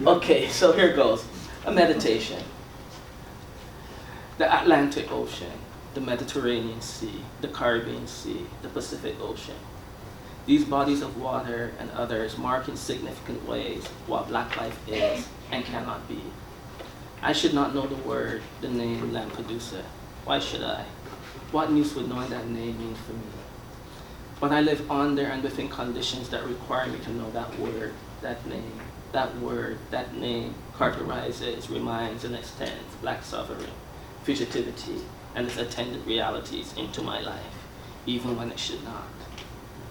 Okay, so here goes. A meditation. The Atlantic Ocean, the Mediterranean Sea, the Caribbean Sea, the Pacific Ocean. These bodies of water and others mark in significant ways what Black life is and cannot be. I should not know the word, the name Lampedusa. Why should I? What use would knowing that name mean for me? But I live under and within conditions that require me to know that word, that name, that word, that name characterizes, reminds, and extends Black sovereign, fugitivity, and its attendant realities into my life, even when it should not.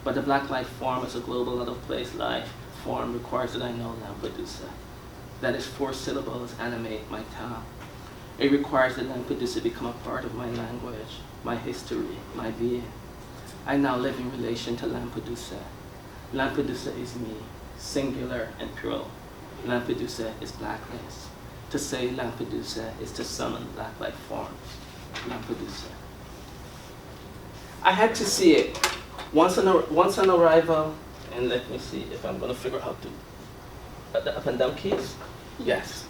But the Black life form as a global out-of-place life form requires that I know Lampedusa, that its 4 syllables animate my tongue. It requires that Lampedusa become a part of my language, my history, my being. I now live in relation to Lampedusa. Lampedusa is me, singular and pure. Lampedusa is Blackness. To say Lampedusa is to summon Black life forms. Lampedusa. I had to see it. Once on arrival, and let me see if I'm going to figure out the up and down keys. Yes.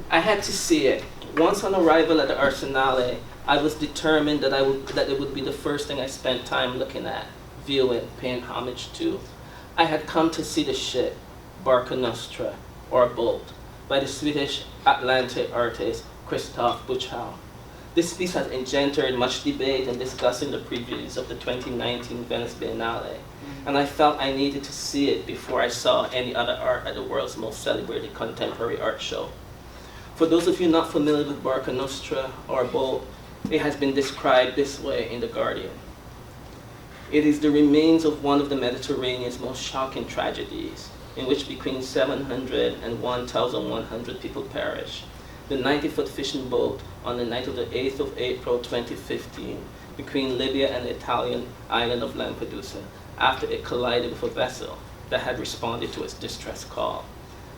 I had to see it. Once on arrival at the Arsenale, I was determined that it would be the first thing I spent time looking at, viewing, paying homage to. I had come to see the ship, Barca Nostra, or Boat, by the Swedish Atlantic artist Christoph Buchau. This piece has engendered much debate and discussion in the previews of the 2019 Venice Biennale, and I felt I needed to see it before I saw any other art at the world's most celebrated contemporary art show. For those of you not familiar with Barca Nostra or Boat, it has been described this way in The Guardian. It is the remains of one of the Mediterranean's most shocking tragedies, in which between 700 and 1,100 people perished. The 90-foot fishing boat on the night of the 8th of April 2015 between Libya and the Italian island of Lampedusa after it collided with a vessel that had responded to its distress call.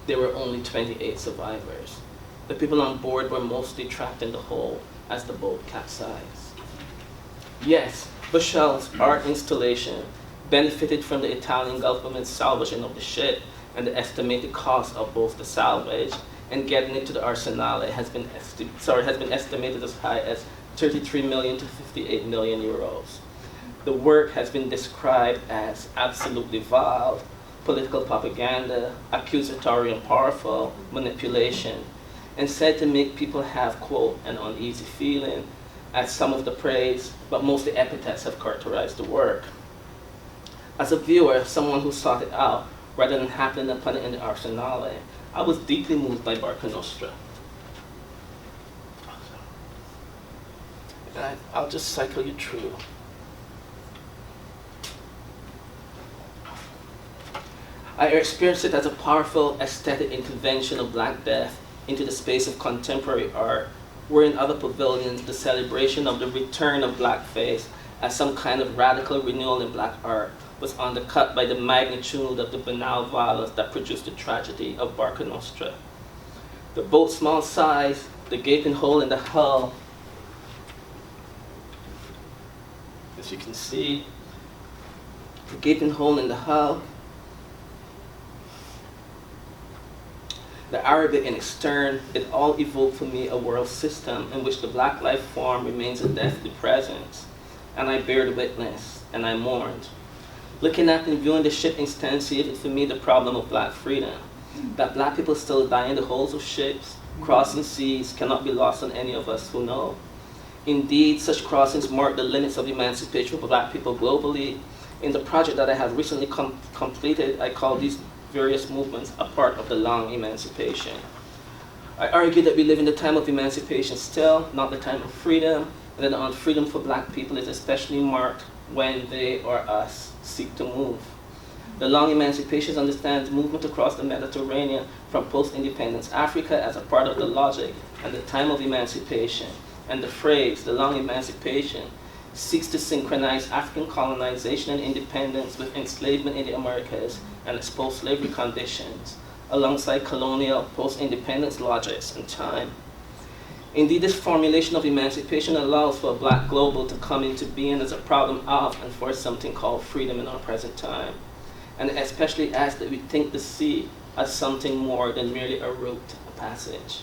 There were only 28 survivors. The people on board were mostly trapped in the hold as the boat capsized. Yes, Buchau's art installation benefited from the Italian government's salvaging of the ship, and the estimated cost of both the salvage and getting it to the Arsenale has been estimated as high as 33 million to 58 million euros. The work has been described as absolutely vile, political propaganda, accusatory and powerful, manipulation, and said to make people have, quote, an uneasy feeling, as some of the praise, but mostly epithets have characterized the work. As a viewer, someone who sought it out, rather than happening upon it in the Arsenale, I was deeply moved by Barca Nostra. And I'll just cycle you through. I experienced it as a powerful aesthetic intervention of Black death into the space of contemporary art, where in other pavilions the celebration of the return of blackface as some kind of radical renewal in Black art was undercut by the magnitude of the banal violence that produced the tragedy of Barca Nostra. The boat's small size, the gaping hole in the hull, as you can see, the gaping hole in the hull, the Arabic in its stern, it all evoked for me a world system in which the Black life form remains a deathly presence. And I bared witness, and I mourned. Looking at and viewing the ship instantiated for me the problem of Black freedom, that Black people still die in the holds of ships, crossing seas cannot be lost on any of us who know. Indeed, such crossings mark the limits of emancipation for Black people globally. In the project that I have recently completed, I call these various movements a part of the long emancipation. I argue that we live in the time of emancipation still, not the time of freedom, and that the unfreedom for Black people is especially marked when they or us seek to move. The long emancipation understands movement across the Mediterranean from post-independence Africa as a part of the logic and the time of emancipation, and the phrase, the long emancipation, seeks to synchronize African colonization and independence with enslavement in the Americas and its post-slavery conditions, alongside colonial post-independence logics and time. Indeed, this formulation of emancipation allows for a Black global to come into being as a problem of and for something called freedom in our present time, and especially asks that we think the sea as something more than merely a route, a passage.